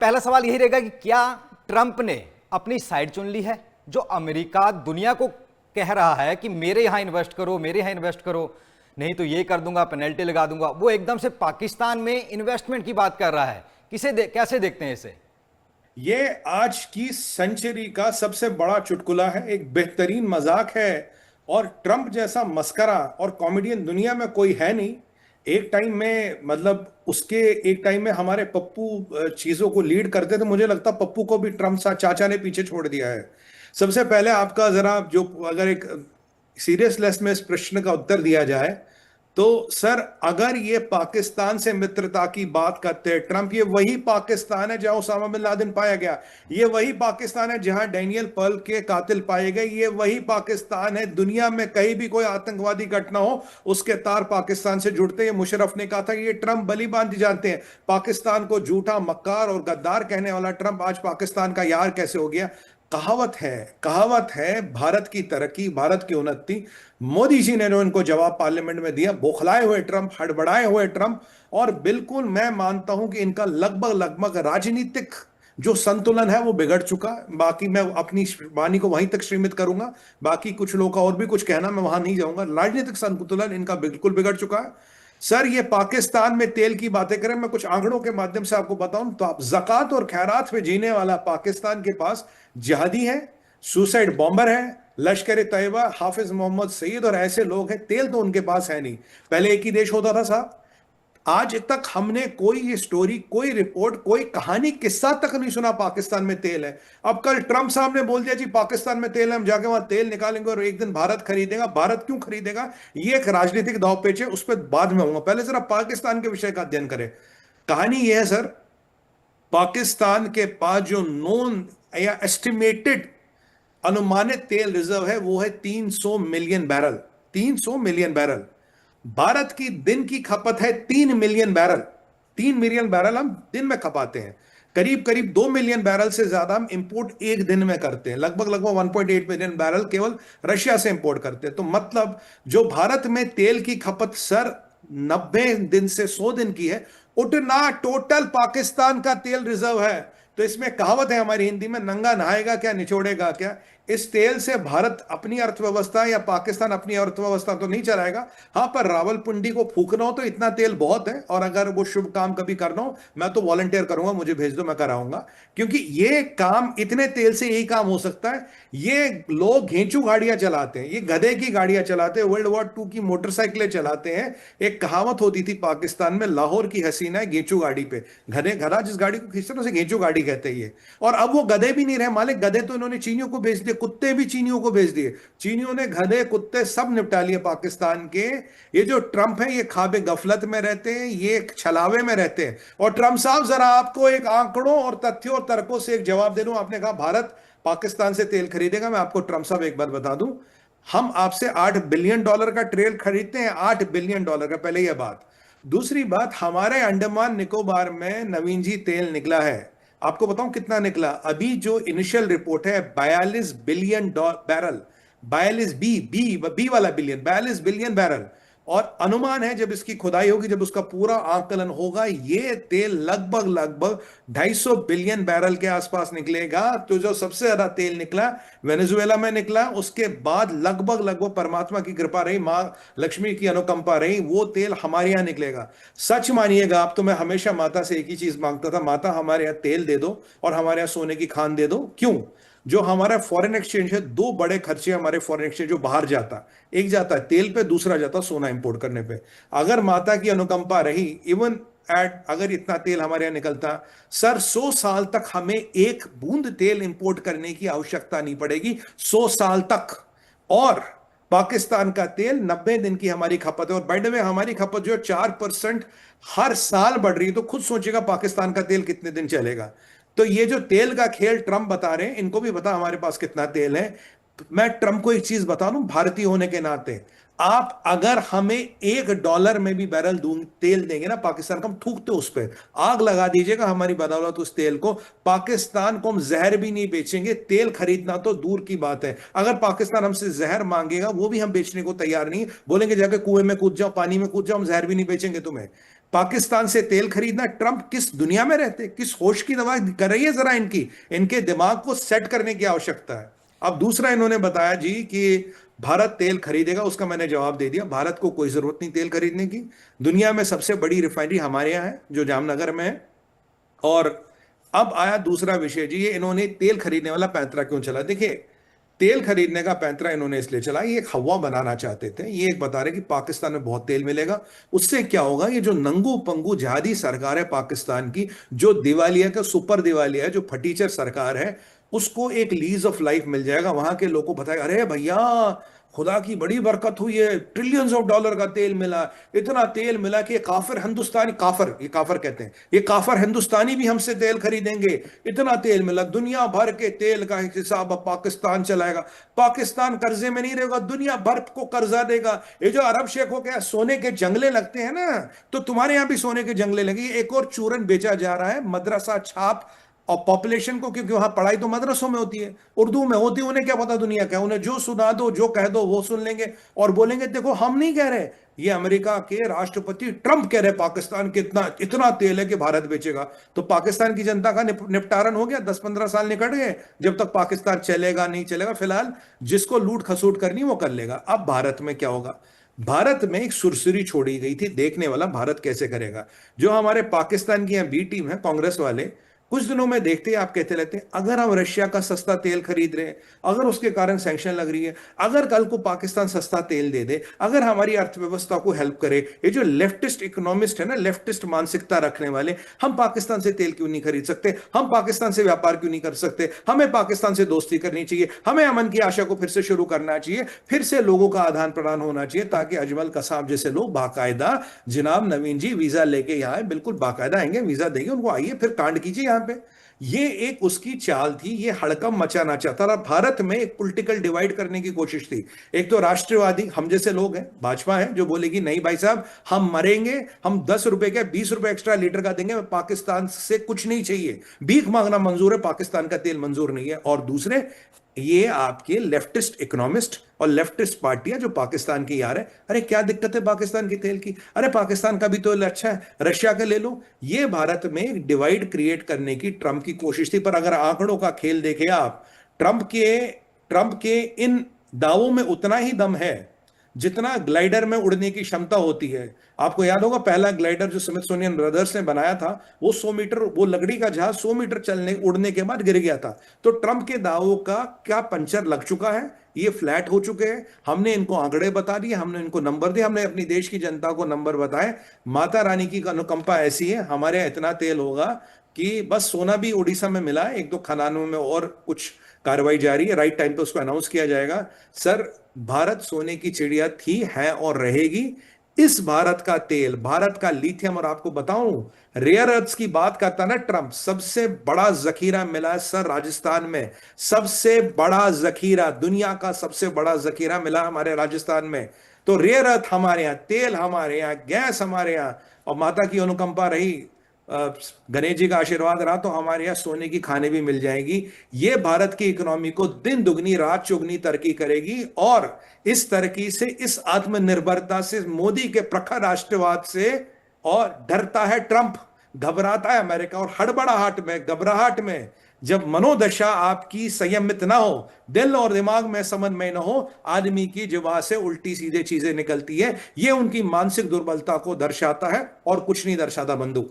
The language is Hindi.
पहला सवाल यही रहेगा कि क्या ट्रंप ने अपनी साइड चुन ली है। जो अमेरिका दुनिया को कह रहा है कि मेरे यहां इन्वेस्ट करो, मेरे यहां इन्वेस्ट करो, नहीं तो ये कर दूंगा, पेनल्टी लगा दूंगा, वो एकदम से पाकिस्तान में इन्वेस्टमेंट की बात कर रहा है। कैसे देखते हैं इसे? ये आज की सेंचुरी का सबसे बड़ा चुटकुला है, एक बेहतरीन मजाक है। और ट्रंप जैसा मस्करा और कॉमेडियन दुनिया में कोई है नहीं। एक टाइम में उसके एक टाइम में हमारे पप्पू चीजों को लीड करते थे। मुझे लगता पप्पू को भी ट्रंप सा चाचा ने पीछे छोड़ दिया है। सबसे पहले आपका जरा जो अगर एक सीरियसनेस में इस प्रश्न का उत्तर दिया जाए तो सर, अगर ये पाकिस्तान से मित्रता की बात करते हैं ट्रंप, ये वही पाकिस्तान है जहां उसामा बिन लादेन पाया गया। ये वही पाकिस्तान है जहां डैनियल पर्ल के कातिल पाए गए। ये वही पाकिस्तान है, दुनिया में कहीं भी कोई आतंकवादी घटना हो उसके तार पाकिस्तान से जुड़ते हैं। मुशर्रफ ने कहा था कि ये ट्रंप भली भांति जानते हैं पाकिस्तान को झूठा, मक्कार और गद्दार कहने वाला ट्रंप आज पाकिस्तान का यार कैसे हो गया। कहावत है भारत की तरक्की, भारत की उन्नति। मोदी जी ने जो इनको जवाब पार्लियामेंट में दिया, बौखलाए हुए ट्रंप, हड़बड़ाए हुए ट्रंप। और बिल्कुल मैं मानता हूं कि इनका लगभग लगभग राजनीतिक जो संतुलन है वो बिगड़ चुका है। बाकी मैं अपनी वाणी को वहीं तक सीमित करूंगा, बाकी कुछ लोगों का और भी कुछ कहना, मैं वहां नहीं जाऊंगा। राजनीतिक संतुलन इनका बिल्कुल बिगड़ चुका है। सर, ये पाकिस्तान में तेल की बातें करें, मैं कुछ आंकड़ों के माध्यम से आपको बताऊं तो आप जक़ात और खैरात में जीने वाला पाकिस्तान के पास जिहादी है, सुसाइड बॉम्बर है, लश्कर तैयबा, हाफिज मोहम्मद सईद और ऐसे लोग हैं। तेल तो उनके पास है नहीं। पहले एक ही देश होता था साहब। आज तक हमने कोई स्टोरी, कोई रिपोर्ट, कोई कहानी, किस्सा तक नहीं सुना पाकिस्तान में तेल है। अब कल ट्रंप साहब ने बोल दिया जी पाकिस्तान में तेल है, हम जाके वहां तेल निकालेंगे और एक दिन भारत खरीदेगा। भारत क्यों खरीदेगा? ये एक राजनीतिक दांवपेच है, उस पर बाद में आऊंगा। पहले जरा पाकिस्तान के विषय का अध्ययन करें। कहानी यह है सर, पाकिस्तान के पास जो नोन या एस्टिमेटेड अनुमानित तेल रिजर्व है वो है 300 million barrel. 300 million barrel. Bharat की दिन की खपत है 3 मिलियन बैरल। 3 मिलियन बैरल हम दिन में खपाते हैं। करीब करीब 2 मिलियन बैरल से ज्यादा हम इंपोर्ट एक दिन में करते हैं। लगभग लगभग 1.8 मिलियन बैरल केवल रशिया से इंपोर्ट करते हैं। तो मतलब जो भारत में तेल की खपत सर 90 दिन से 100 दिन की है, उतना टोटल पाकिस्तान का तेल रिजर्व है। तो इसमें कहावत है हमारी हिंदी में, नंगा नहाएगा क्या निचोड़ेगा क्या। इस तेल से भारत अपनी अर्थव्यवस्था या पाकिस्तान अपनी अर्थव्यवस्था तो नहीं चलाएगा। हाँ, पर रावलपिंडी को फूकना हो तो इतना तेल बहुत है। और अगर वो शुभ काम कभी करना हो, मैं तो वॉलंटियर करूंगा, मुझे भेज दो, मैं कराऊंगा। क्योंकि ये काम, इतने तेल से यही काम हो सकता है। ये लोग घेंचू गाड़ियां चलाते हैं, ये गधे की गाड़ियां चलाते हैं, वर्ल्ड वॉर 2 की मोटरसाइकिलें चलाते हैं। एक कहावत होती थी पाकिस्तान में, लाहौर की हसीना है घेंचू गाड़ी पे। गधे, गधा जिस गाड़ी को खींचते हैं उसे घेंचू गाड़ी कहते हैं। और अब वो गधे भी नहीं रहे मालिक, गधे तो इन्होंने चीनियों को भेज दिए, कुत्ते भी चीनियों को भेज दिए। चीनियों ने गधे कुत्ते सब निपटा लिए पाकिस्तान के। ये जो ट्रंप है ये खाबे गफलत में रहते हैं, ये छलावे में रहते हैं। और ट्रंप साहब, जरा आपको एक आंकड़ों और तथ्यों और तर्कों से एक जवाब दे दूं। आपने कहा भारत पाकिस्तान से तेल खरीदेगा। मैं आपको ट्रंप साहब एक बात बता दूं, हम आपसे $8 बिलियन का ट्रेल खरीदते हैं। $8 बिलियन का, पहले यह बात। दूसरी बात, हमारे अंडमान निकोबार में नवीन जी तेल निकला है। आपको बताऊं कितना निकला? अभी जो इनिशियल रिपोर्ट है 42 billion barrel. 42 B B B वाला बिलियन, 42 बिलियन बैरल। और अनुमान है जब इसकी खुदाई होगी, जब उसका पूरा आंकलन होगा, ये तेल लगभग लगभग 250 बिलियन बैरल के आसपास निकलेगा। तो जो सबसे ज्यादा तेल निकला वेनेजुएला में निकला, उसके बाद लगभग लगभग परमात्मा की कृपा रही, मां लक्ष्मी की अनुकंपा रही, वो तेल हमारे यहां निकलेगा। सच मानिएगा आप, तो मैं हमेशा माता से एक ही चीज मांगता था, माता हमारे यहां तेल दे दो और हमारे यहां सोने की खान दे दो। क्यों? जो हमारा फॉरेन एक्सचेंज है, दो बड़े खर्चे हमारे फॉरेन एक्सचेंज जो बाहर जाता, एक जाता है तेल पे, दूसरा जाता सोना इंपोर्ट करने पे। अगर माता की अनुकंपा रही, इवन एट अगर इतना तेल हमारे यहां निकलता सर, 100 साल तक हमें एक बूंद तेल इंपोर्ट करने की आवश्यकता नहीं पड़ेगी। 100 साल तक। और पाकिस्तान का तेल 90 दिन की हमारी खपत है। और बाय द वे, हमारी खपत जो 4% हर साल बढ़ रही है। तो खुद सोचिएगा पाकिस्तान का तेल कितने दिन चलेगा। तो ये जो तेल का खेल ट्रंप बता रहे हैं, इनको भी पता हमारे पास कितना तेल है। मैं ट्रंप को एक चीज बता दूं, भारतीय होने के नाते, आप अगर हमें $1 में भी बैरल तेल देंगे ना पाकिस्तान को, हम थूकते उस पर आग लगा दीजिएगा हमारी बदौलत उस तेल को। पाकिस्तान को हम जहर भी नहीं बेचेंगे। तेल खरीदना तो दूर की बात है, अगर पाकिस्तान हमसे जहर मांगेगा वो भी हम बेचने को तैयार नहीं। बोलेंगे जाके कुएं में कूद जाओ, पानी में कूद जाओ, हम जहर भी नहीं बेचेंगे तुम्हें। पाकिस्तान से तेल खरीदना। ट्रंप किस दुनिया में रहते, किस होश की दवा कर रही है जरा इनकी, इनके दिमाग को सेट करने की आवश्यकता है। अब दूसरा इन्होंने बताया जी कि भारत तेल खरीदेगा, उसका मैंने जवाब दे दिया, भारत को कोई जरूरत नहीं तेल खरीदने की। दुनिया में सबसे बड़ी रिफाइनरी हमारे यहाँ है जो जामनगर में है। और अब आया दूसरा विषय जी, ये इन्होंने तेल खरीदने वाला पैंतरा क्यों चला। देखिए, तेल खरीदने का पैंतरा इन्होंने इसलिए चला, ये एक हवा बनाना चाहते थे। ये एक बता रहे कि पाकिस्तान में बहुत तेल मिलेगा, उससे क्या होगा, ये जो नंगू पंगू जिहादी सरकार है पाकिस्तान की, जो दिवालिया का सुपर दिवालिया है, जो फटीचर सरकार है, उसको एक लीज ऑफ लाइफ मिल जाएगा। वहां के लोगों को बताएगा, अरे भैया खुदा की बड़ी बरकत हुई है, ट्रिलियंस ऑफ डॉलर का तेल मिला, इतना तेल मिला कि ये काफिर हिंदुस्तानी, काफिर, ये काफिर कहते हैं, ये काफिर हिंदुस्तानी भी हमसे तेल खरीदेंगे, इतना तेल मिला, दुनिया भर के तेल का हिसाब अब पाकिस्तान चलाएगा। पाकिस्तान कर्जे में नहीं रहेगा, दुनिया भर को कर्जा देगा। ये जो अरब शेखों के सोने के जंगले लगते हैं ना, तो तुम्हारे यहां भी सोने के जंगले लगे। एक और चूरन बेचा जा रहा है, मदरसा छाप, और पॉपुलेशन को, क्योंकि वहां पढ़ाई तो मदरसों में होती है, उर्दू में होती है, उन्हें क्या पता दुनिया क्या, उन्हें जो सुना दो, जो कह दो वो सुन लेंगे और बोलेंगे देखो हम नहीं कह रहे, ये अमेरिका के राष्ट्रपति ट्रंप कह रहे पाकिस्तान के इतना इतना तेल है कि भारत बेचेगा। तो पाकिस्तान की जनता का निपटारन हो गया, 10-15 साल निकट गए, जब तक पाकिस्तान चलेगा नहीं चलेगा, फिलहाल जिसको लूट खसूट करनी वो कर लेगा। अब भारत में क्या होगा, भारत में एक सुरसुरी छोड़ी गई थी, देखने वाला भारत कैसे करेगा। जो हमारे पाकिस्तान की यहाँ बी टीम है, कांग्रेस वाले, कुछ दिनों में देखते हैं, आप कहते रहते हैं अगर हम रशिया का सस्ता तेल खरीद रहे हैं, अगर उसके कारण सैंक्शन लग रही है, अगर कल को पाकिस्तान सस्ता तेल दे दे, अगर हमारी अर्थव्यवस्था को हेल्प करे, ये जो लेफ्टिस्ट इकोनॉमिस्ट है ना, लेफ्टिस्ट मानसिकता रखने वाले, हम पाकिस्तान से तेल क्यों नहीं खरीद सकते, हम पाकिस्तान से व्यापार क्यों नहीं कर सकते, हमें पाकिस्तान से दोस्ती करनी चाहिए, हमें अमन की आशा को फिर से शुरू करना चाहिए, फिर से लोगों का आदान प्रदान होना चाहिए, ताकि अजमल कसाब जैसे लोग बाकायदा, जनाब नवीन जी वीजा लेके यहाँ आए, बिल्कुल बाकायदा आएंगे, वीजा देंगे उनको, आइए फिर कांड कीजिए यहाँ पे। ये एक उसकी चाल थी, ये हड़कंप मचाना चाहता था। भारत में एक पॉलिटिकल डिवाइड करने की कोशिश थी। एक तो राष्ट्रवादी हम जैसे लोग हैं, भाजपा है, जो बोलेगी नहीं भाई साहब हम मरेंगे, हम 10 रुपए के 20 रुपए एक्स्ट्रा लीटर का देंगे, पाकिस्तान से कुछ नहीं चाहिए, भीख मांगना मंजूर है, पाकिस्तान का तेल मंजूर नहीं है। और दूसरे ये आपके लेफ्टिस्ट इकोनॉमिस्ट और लेफ्टिस्ट पार्टियां जो पाकिस्तान की यार है, अरे क्या दिक्कत है पाकिस्तान की तेल की, अरे पाकिस्तान का भी तो अच्छा है, रशिया का ले लो। ये भारत में एक डिवाइड क्रिएट करने की ट्रंप की कोशिश थी। पर अगर आंकड़ों का खेल देखें आप, ट्रंप के इन दावों में उतना ही दम है जितना ग्लाइडर में उड़ने की क्षमता होती है। आपको याद होगा पहला ग्लाइडर जो स्मिथसोनियन ब्रदर्स ने बनाया था, वो 100 मीटर, वो लकड़ी का जहाज 100 मीटर चलने उड़ने के बाद गिर गया था। तो ट्रंप के दावों का क्या पंचर लग चुका है, ये फ्लैट हो चुके हैं। हमने इनको आंकड़े बता दिए, हमने इनको नंबर दिए, हमने अपनी देश की जनता को नंबर बताए। माता रानी की अनुकंपा ऐसी है, हमारे यहाँ इतना तेल होगा कि बस सोना भी उड़ीसा में मिला है, एक दो खदानों में और कुछ कार्रवाई जारी है, राइट टाइम पे उसको अनाउंस किया जाएगा। सर, भारत सोने की चिड़िया थी, है और रहेगी। इस भारत का तेल, भारत का लिथियम, और आपको बताऊं रेयर अर्थ्स की बात करता ना ट्रंप, सबसे बड़ा जखीरा मिला है सर राजस्थान में, सबसे बड़ा जखीरा, दुनिया का सबसे बड़ा जखीरा मिला हमारे राजस्थान में। तो रेयर अर्थ हमारे यहाँ, तेल हमारे यहाँ, गैस हमारे यहाँ, और माता की अनुकंपा रही, गणेश जी का आशीर्वाद रहा तो हमारे यहाँ सोने की खाने भी मिल जाएगी। ये भारत की इकोनॉमी को दिन दुगनी रात चौगनी तरक्की करेगी। और इस तरक्की से, इस आत्मनिर्भरता से, मोदी के प्रखर राष्ट्रवाद से, और डरता है ट्रंप, घबराता है अमेरिका। और हड़बड़ाहट में, घबराहट में, जब मनोदशा आपकी संयमित ना हो, दिल और दिमाग में समझ में ना हो, आदमी की जुबान से उल्टी सीधे चीजें निकलती है। ये उनकी मानसिक दुर्बलता को दर्शाता है और कुछ नहीं दर्शाता बंधु।